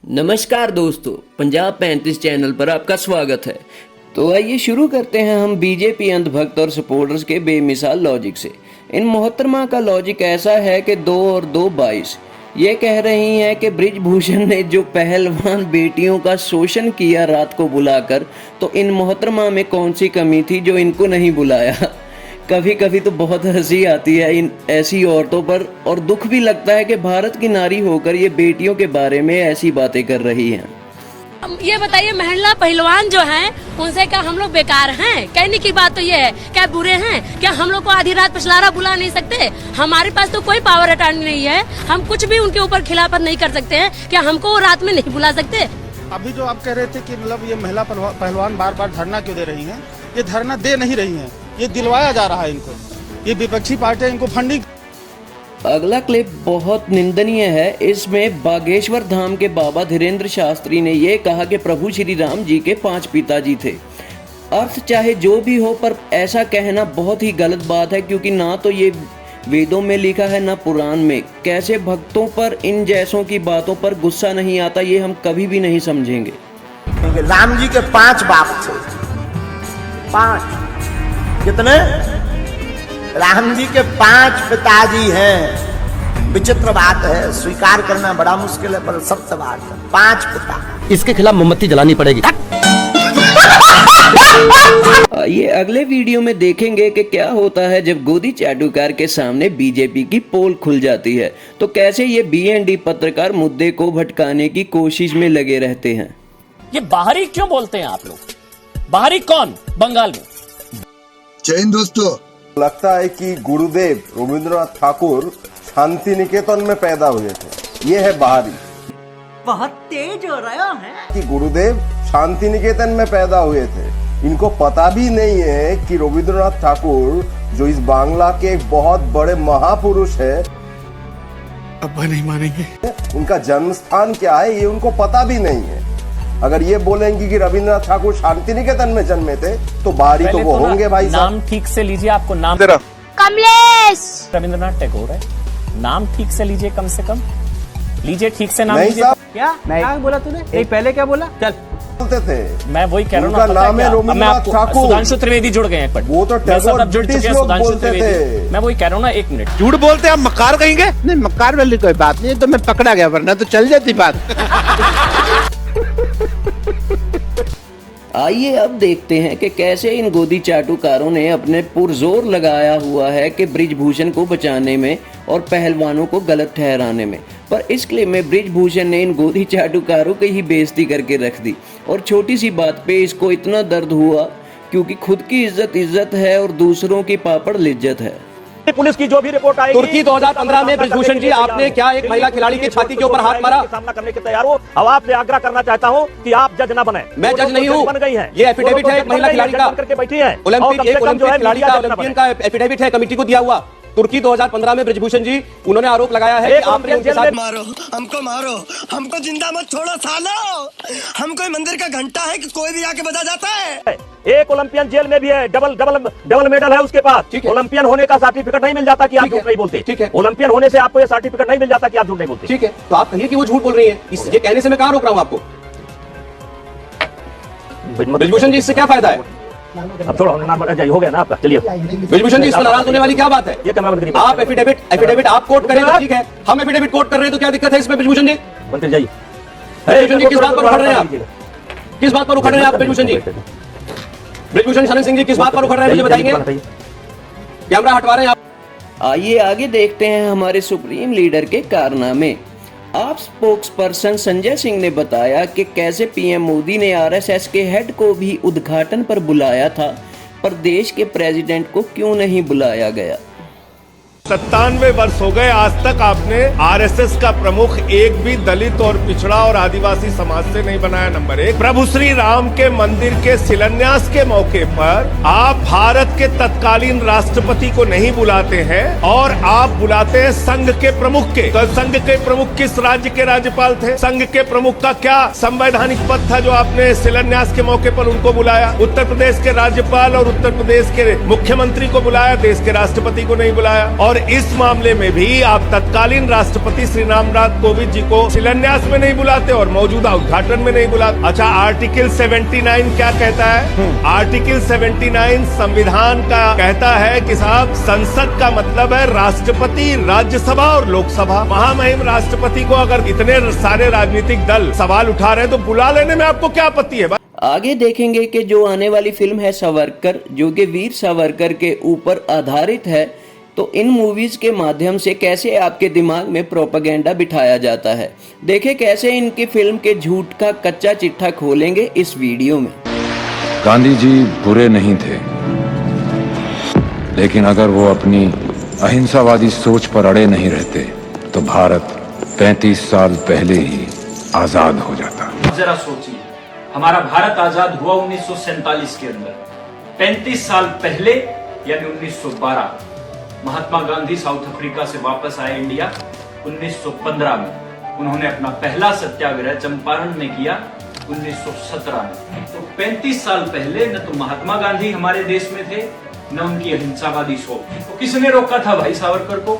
नमस्कार दोस्तों, पंजाब 35 चैनल पर आपका स्वागत है। तो आइए शुरू करते हैं हम बीजेपी अंधभक्त और सपोर्टर्स के बेमिसाल लॉजिक से। इन मोहतरमा का लॉजिक ऐसा है कि 2 और 2 22। ये कह रही हैं कि बृजभूषण ने जो पहलवान बेटियों का शोषण किया रात को बुलाकर, तो इन मोहतरमा में कौन सी कमी थी जो इनको नहीं बुलाया। कभी कभी तो बहुत हंसी आती है इन ऐसी औरतों पर, और दुख भी लगता है कि भारत की नारी होकर ये बेटियों के बारे में ऐसी बातें कर रही हैं। ये बताइए, महिला पहलवान जो हैं उनसे क्या हम लोग बेकार हैं? कहने की बात तो ये है, क्या बुरे हैं? क्या हम लोग को आधी रात पिछलारा बुला नहीं सकते? हमारे पास तो कोई पावर अटॉर्नी नहीं है, हम कुछ भी उनके ऊपर खिलाफत नहीं कर सकते हैं। क्या हमको रात में नहीं बुला सकते? अभी जो आप कह रहे थे कि मतलब ये महिला पहलवान बार बार धरना क्यों दे रही हैं? ये धरना दे नहीं रही हैं, ये दिलवाया जा रहा है इनको। ये विपक्षी पार्टियां इनको फंडिंग। अगला क्लिप बहुत निंदनीय है। इसमें बागेश्वर धाम के बाबा धीरेन्द्र शास्त्री ने यह कहा कि प्रभु श्री राम जी के 5 पिताजी थे। अर्थ चाहे जो भी हो, पर ऐसा कहना बहुत ही गलत बात है, क्योंकि ना तो ये वेदों में लिखा है ना पुराण में। कैसे भक्तों पर इन जैसों की बातों पर गुस्सा नहीं आता, ये हम कभी भी नहीं समझेंगे। राम जी के 5 बाप थे। 5 कितने? राम जी के 5 पिताजी हैं। विचित्र बात है, स्वीकार करना बड़ा मुश्किल है, पर सत्य बात है। 5 पिता। इसके खिलाफ मोमबत्ती जलानी पड़ेगी। ये अगले वीडियो में देखेंगे कि क्या होता है जब गोदी चाटुकार के सामने बीजेपी की पोल खुल जाती है, तो कैसे ये BND पत्रकार मुद्दे को भटकाने की कोशिश में लगे रहते हैं। ये बाहरी क्यों बोलते हैं आप लोग? बाहरी कौन? बंगाल में। जय हिंद दोस्तों। लगता है कि गुरुदेव रविंद्रनाथ ठाकुर शांति निकेतन में पैदा हुए थे। ये है बाहरी। बहुत तेज हो रहा है कि गुरुदेव शांति निकेतन में पैदा हुए थे। इनको पता भी नहीं है कि रविंद्रनाथ ठाकुर जो इस बांग्ला के एक बहुत बड़े महापुरुष है, अब्बा नहीं मानेंगे। उनका जन्म स्थान क्या है ये उनको पता भी नहीं है। अगर ये बोलेंगे कि रविंद्रनाथ ठाकुर शांति निकेतन में जन्मे थे, तो बाहरी तो वो होंगे भाई साहब। नाम ठीक से लीजिए, आपको नाम कमलेश रविंद्रनाथ टैगोर है। नाम ठीक से लीजिए, कम से कम लीजिए, ठीक से नाम नहीं लीजिए। साहब, क्या क्या बोला तूने? नहीं, पहले क्या बोला? चल बोलते थे। मैं वही कह रहा उनका हूँ। नाम है रविंद्रनाथ ठाकुर। सुधांशु त्रिवेदी जुड़ गए हैं, पर वो तो टैगोर ब्रिटिश लोग बोलते थे। मैं वही कह रहा हूँ ना, 1 मिनट। झूठ बोलते हैं, हम मक्कार कहेंगे? नहीं, मक्कार वाली कोई बात नहीं, तो मैं पकड़ा गया, वरना तो चल जाती बात। आइए अब देखते हैं कि कैसे इन गोदी चाटुकारों ने अपने पुरजोर लगाया हुआ है कि बृजभूषण को बचाने में और पहलवानों को गलत ठहराने में। पर इस क्लिप में बृजभूषण ने इन गोदी चाटुकारों की ही बेइज्जती करके रख दी, और छोटी सी बात पे इसको इतना दर्द हुआ, क्योंकि खुद की इज्जत है और दूसरों की पापड़ लिज्जत है। पुलिस की जो भी रिपोर्ट आएगी, तुर्की 2015 में बृजभूषण जी, आपने क्या एक महिला खिलाड़ी की छाती के ऊपर हाथ मारा? सामना करने के तैयार हो। अब आपसे आग्रह करना चाहता हूं कि आप जज न बने। मैं जज नहीं हूं। बन गई है। ये एफिडेविट है एक महिला खिलाड़ी का, करके बैठी है। ओलंपिक खिलाड़ी का, ओलंपियन का एफिडेविट है, कमेटी को दिया हुआ। तुर्की 2015 में बृजभूषण जी, उन्होंने आरोप लगाया है कि आपने उनके साथ मारो, हमको जिंदा मत छोड़ो सालो। हम कोई मंदिर का घंटा है कि कोई भी आके बजा जाता है। एक ओलंपियन जेल में भी है, डबल मेडल है उसके पास। ओलंपियन होने का सर्टिफिकेट नहीं मिल जाता कि आप झूठ नहीं बोलते। ठीक है। ओलंपियन होने से आपको ये सर्टिफिकेट नहीं मिल जाता कि आप झूठ नहीं बोलते। ठीक है, तो आप कहिए कि वो झूठ बोल रही है। ये कहने से मैं कहां रोक रहा हूं आपको? बृजभूषण जी, इससे क्या फायदा है? अब थोड़ा हो गया ना आपका। चलिए बृजभूषण जी, इसमें नाराज होने वाली क्या बात है? ये कैमरा बंद करिए। आप एफिडेविट आप कोट करें तो ठीक है, हम एफिडेविट कोट कर रहे हैं, तो क्या दिक्कत है इसमें? बृजभूषण जी, मंत्री जाइए। बृजभूषण जी, किस बात पर उखड़ रहे हैं आप? किस बात पर उखड़ रहे हैं आप बृजभूषण जी? बृजभूषण शरण सिंह जी, किस बात पर उखड़ रहे हैं, मुझे बताएंगे? कैमरा हटवा रहे हैं आप। आइए आगे देखते हैं हमारे सुप्रीम लीडर के कारनामे। आप स्पोक्स पर्सन संजय सिंह ने बताया कि कैसे PM मोदी ने RSS के हेड को भी उद्घाटन पर बुलाया था, पर देश के प्रेसिडेंट को क्यों नहीं बुलाया गया। 97 वर्ष हो गए, आज तक आपने RSS का प्रमुख एक भी दलित और पिछड़ा और आदिवासी समाज से नहीं बनाया। नंबर 1, प्रभु श्री राम के मंदिर के शिलान्यास के मौके पर आप भारत के तत्कालीन राष्ट्रपति को नहीं बुलाते हैं, और आप बुलाते हैं संघ के प्रमुख के। तो संघ के प्रमुख किस राज्य के राज्यपाल थे? संघ के प्रमुख का क्या संवैधानिक पद था जो आपने शिलान्यास के मौके पर उनको बुलाया? उत्तर प्रदेश के राज्यपाल और उत्तर प्रदेश के मुख्यमंत्री को बुलाया, देश के राष्ट्रपति को नहीं बुलाया। और इस मामले में भी आप तत्कालीन राष्ट्रपति श्री रामनाथ कोविंद जी को शिलान्यास में नहीं बुलाते और मौजूदा उद्घाटन में नहीं बुलाते। अच्छा, आर्टिकल 79 क्या कहता है? आर्टिकल 79 संविधान का कहता है कि साहब संसद का मतलब है राष्ट्रपति, राज्यसभा और लोकसभा। महामहिम राष्ट्रपति को अगर इतने सारे राजनीतिक दल सवाल उठा रहे हैं तो बुला लेने में आपको क्या आपत्ति है? आगे देखेंगे कि जो आने वाली फिल्म है सावरकर, जो कि वीर सावरकर के ऊपर आधारित है, तो इन मूवीज के माध्यम से कैसे आपके दिमाग में प्रोपेगेंडा बिठाया जाता है। देखें कैसे इनकी फिल्म के झूठ का कच्चा चिट्ठा खोलेंगे इस वीडियो में। गांधी जी बुरे नहीं थे, लेकिन अगर वो अपनी अहिंसावादी सोच पर अड़े नहीं रहते तो भारत 35 साल पहले ही आजाद हो जाता। जरा सोचिए, हमारा भारत आजाद हुआ 1947 के अंदर। 35 साल पहले यानी 1912 महात्मा गांधी साउथ अफ्रीका से वापस आए इंडिया। 1915 में उन्होंने अपना पहला सत्याग्रह चंपारण में किया। 1917 में, तो 35 साल पहले न तो महात्मा गांधी हमारे देश में थे न उनकी अहिंसावादी सोच। तो किसने रोका था भाई सावरकर को?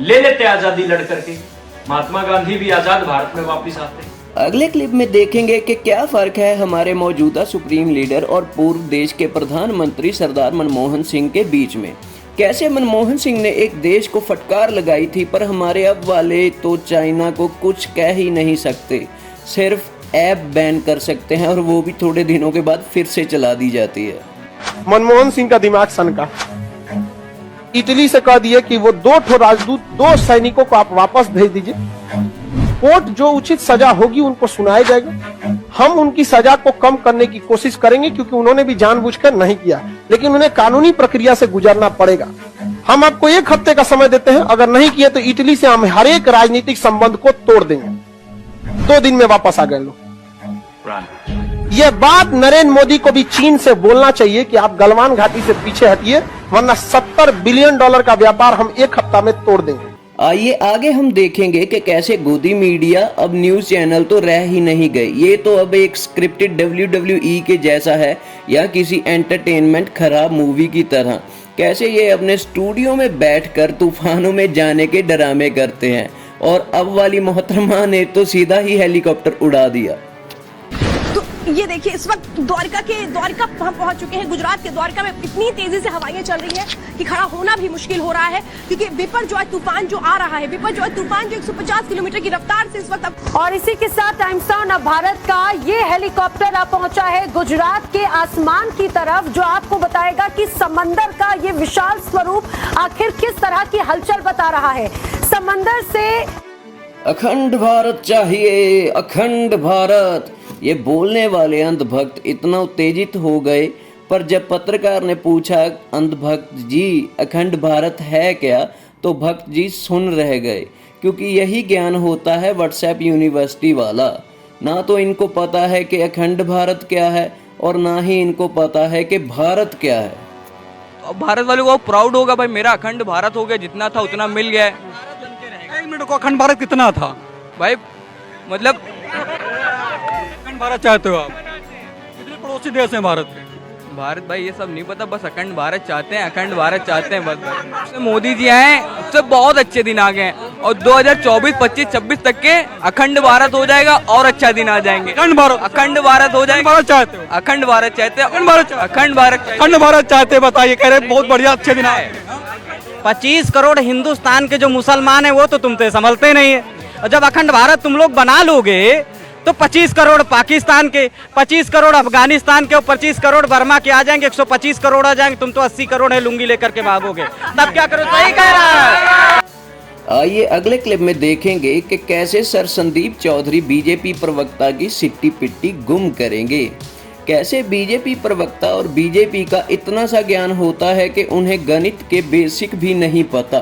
ले लेते आजादी लड़ करके, महात्मा गांधी भी आजाद भारत में वापिस आते। अगले क्लिप में देखेंगे कि क्या फर्क है हमारे मौजूदा सुप्रीम लीडर और पूर्व देश के प्रधानमंत्री सरदार मनमोहन सिंह के बीच में। कैसे मनमोहन सिंह ने एक देश को फटकार लगाई थी, पर हमारे अब वाले तो चाइना को कुछ कह ही नहीं सकते, सिर्फ ऐप बैन कर सकते हैं और वो भी थोड़े दिनों के बाद फिर से चला दी जाती है। मनमोहन सिंह का दिमाग सनका। इटली से कह दिए कि वो 2 राजदूत, 2 सैनिकों को आप वापस भेज दीजिए, कोर्ट जो उचित सजा होगी उनको सुनाया जाएगा। हम उनकी सजा को कम करने की कोशिश करेंगे क्योंकि उन्होंने भी जानबूझकर नहीं किया, लेकिन उन्हें कानूनी प्रक्रिया से गुजरना पड़ेगा। हम आपको 1 हफ्ते का समय देते हैं, अगर नहीं किए तो इटली से हम हर एक राजनीतिक संबंध को तोड़ देंगे। 2 दिन में वापस आ गए लोग। यह बात नरेंद्र मोदी को भी चीन से बोलना चाहिए कि आप गलवान घाटी से पीछे हटिए, वरना $70 बिलियन का व्यापार हम 1 हफ्ता में तोड़ देंगे। आइए आगे हम देखेंगे कि कैसे गोदी मीडिया अब न्यूज चैनल तो रह ही नहीं गए, ये तो अब एक स्क्रिप्टेड WWE के जैसा है या किसी एंटरटेनमेंट खराब मूवी की तरह। कैसे ये अपने स्टूडियो में बैठकर तूफानों में जाने के डरामे करते हैं, और अब वाली मोहतरमा ने तो सीधा ही हेलीकॉप्टर उड़ा दिया। ये देखिए, इस वक्त द्वारका हम पहुंच चुके हैं। गुजरात के द्वारका में इतनी तेजी से हवाएं चल रही हैं कि खड़ा होना भी मुश्किल हो रहा है, क्योंकि बिपरजॉय तूफान जो आ रहा है, बिपरजॉय तूफान जो 150 किलोमीटर की रफ्तार से इस वक्त। और इसी के साथ टाइम्स नाउ अब भारत का ये हेलीकॉप्टर अब पहुंचा है गुजरात के आसमान की तरफ, जो आपको बताएगा कि समंदर का ये विशाल स्वरूप आखिर किस तरह की हलचल बता रहा है। समंदर से अखंड भारत चाहिए, अखंड भारत, ये बोलने वाले अंधभक्त इतना उत्तेजित हो गए, पर जब पत्रकार ने पूछा अंधभक्त जी अखंड भारत है क्या, तो भक्त जी सुन रह गए, क्योंकि यही ज्ञान होता है व्हाट्सएप यूनिवर्सिटी वाला। ना तो इनको पता है कि अखंड भारत क्या है और ना ही इनको पता है कि भारत क्या है। तो भारत वालों को प्राउड होगा भाई, मेरा अखंड भारत हो गया, जितना था उतना मिल गया है। 1 मिनट को अखंड भारत कितना था भाई? मतलब अखंड भारत चाहते हो आप? कितने पड़ोसी देश हैं भारत के? भारत भाई ये सब नहीं पता, बस अखंड भारत चाहते हैं, अखंड भारत चाहते हैं बस। मोदी जी आए उससे बहुत अच्छे दिन आ गए, और 2024, 25, 26 तक के अखंड भारत हो जाएगा और अच्छा दिन आ जाएंगे। अखंड भारत हो जाएगा। भारत चाहते हो? अखंड भारत चाहते हैं, अखंड भारत चाहते हैं, बताइए, कह रहे बहुत बढ़िया अच्छे दिन आए। 25 करोड़ हिंदुस्तान के जो मुसलमान है वो तो तुम तो संभलते नहीं है, और जब अखंड भारत तुम लोग बना लोगे तो 25 करोड़ पाकिस्तान के, 25 करोड़ अफगानिस्तान के और 25 करोड़ बर्मा के आ जाएंगे, 125 करोड़ आ जाएंगे। तुम तो 80 करोड़ है लुंगी लेकर के भागोगे, तब क्या करो? सही कह रहा है। आइए अगले क्लिप में देखेंगे कि कैसे सर संदीप चौधरी बीजेपी प्रवक्ता की सिट्टी पिट्टी गुम करेंगे। कैसे बीजेपी प्रवक्ता और बीजेपी का इतना सा ज्ञान होता है कि उन्हें गणित के बेसिक भी नहीं पता।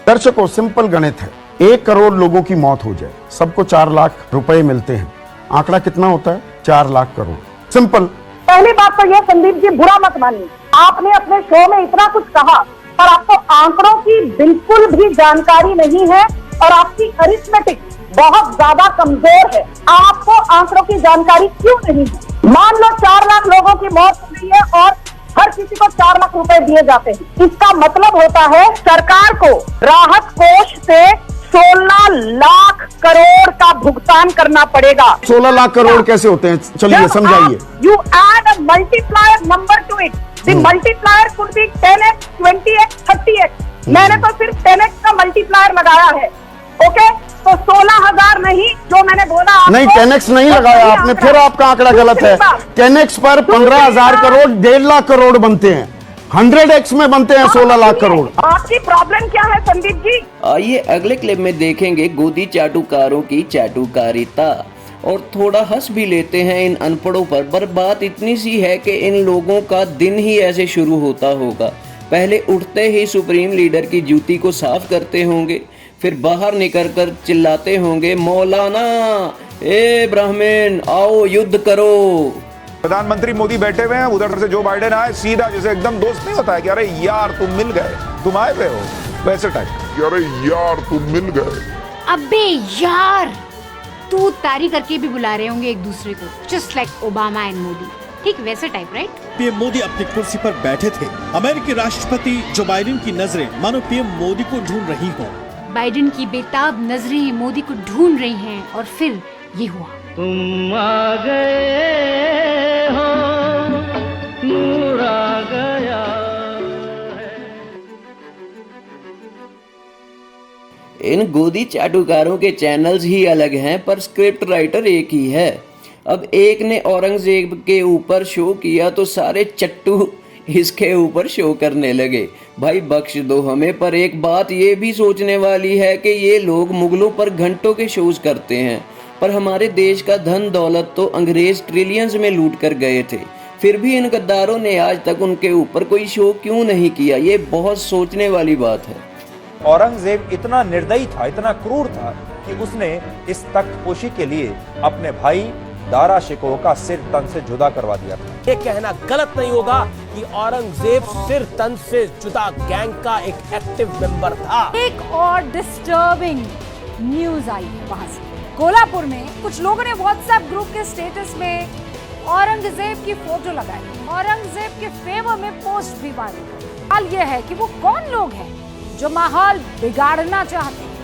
दर्शकों, सिंपल गणित है, 1 करोड़ लोगों की मौत हो जाए, सबको 4 लाख रुपए मिलते हैं, आंकड़ा कितना होता है? 4 लाख करोड़। सिंपल। पहली बात तो यह संदीप जी बुरा मत मानिए, आपने अपने शो में इतना कुछ कहा, पर आपको आंकड़ों की बिल्कुल भी जानकारी नहीं है और आपकी अरिथमेटिक बहुत ज्यादा कमजोर है। आपको आंकड़ों की जानकारी क्यों नहीं है? मान लो 4 लाख लोगों की मौत हो गई है और हर किसी को 4 लाख रुपए दिए जाते हैं। इसका मतलब होता है सरकार को राहत कोष से 16 लाख करोड़ का भुगतान करना पड़ेगा। 16 लाख करोड़ कैसे होते हैं, चलिए समझाइए। You add a multiplier number to it, the multiplier could be 10x, 20x, 30x। मैंने तो सिर्फ 10x का मल्टीप्लायर लगाया है। ओके, तो 16,000 नहीं जो मैंने बोला नहीं, 10x नहीं लगाया आपने, फिर आपका आंकड़ा गलत है। 10x पर 15,000 करोड़ 1.5 लाख करोड़ बनते हैं, 100x में बनते हैं 16 लाख करोड़। आपकी प्रॉब्लम क्या है संदीप जी? आइए अगले क्लिप में देखेंगे गोदी चाटुकारों की चाटुकारिता और थोड़ा हंस भी लेते हैं इन अनपढ़ों पर बात इतनी सी है कि इन लोगों का दिन ही ऐसे शुरू होता होगा। पहले उठते ही सुप्रीम लीडर की जूती को साफ करते होंगे, फिर बाहर निकलकर चिल्लाते होंगे मौलाना ए ब्राह्मण आओ युद्ध करो। प्रधानमंत्री मोदी बैठे हुए हैं, उधर से जो बाइडेन आए, सीधा जैसे एकदम दोस्त नहीं होता है कि अरे यार तुम मिल गए, तुम आए हुए हो, वैसे टाइप अरे यार तुम मिल गए। अबे यार, तू तारी करके भी बुला रहे होंगे एक दूसरे को, just like Obama and Modi, ठीक वैसे टाइप, राइट? पीएम मोदी अपनी कुर्सी पर बैठे थे, अमेरिकी राष्ट्रपति जो बाइडेन की नजरें मानो पीएम मोदी को ढूंढ रही हों। बाइडेन की बेताब नजरें मोदी को ढूंढ रही हैं और फिर ये हुआ। तुम आ गए हो, नूर आ गया। इन गोदी चाटुकारों के चैनल्स ही अलग हैं पर स्क्रिप्ट राइटर एक ही है। अब एक ने औरंगजेब के ऊपर शो किया तो सारे चट्टू इसके ऊपर शो करने लगे। भाई बख्श दो हमें, पर एक बात ये भी सोचने वाली है कि ये लोग मुगलों पर घंटों के शोज करते हैं, पर हमारे देश का धन दौलत तो अंग्रेज ट्रिलियंस में लूट कर गए थे, फिर भी इन गद्दारों ने आज तक उनके ऊपर कोई शो क्यों नहीं किया? ये बहुत सोचने वाली बात है। औरंगजेब इतना निर्दयी था, इतना क्रूर था कि उसने इस तख्तपोशी के लिए अपने भाई दारा शिकोह का सिर तन से जुदा करवा दिया था। ये कहना गलत नहीं होगा कि औरंगजेब सिर तन से जुदा गैंग का एक एक्टिव मेंबर था। एक और डिस्टर्बिंग न्यूज आई है वहां से। कोल्हापुर में कुछ लोगों ने व्हाट्सएप ग्रुप के स्टेटस में औरंगजेब की फोटो लगाई, औरंगजेब के फेवर में पोस्ट भी डाली। हाल ये है कि वो कौन लोग हैं जो माहौल बिगाड़ना चाहते हैं।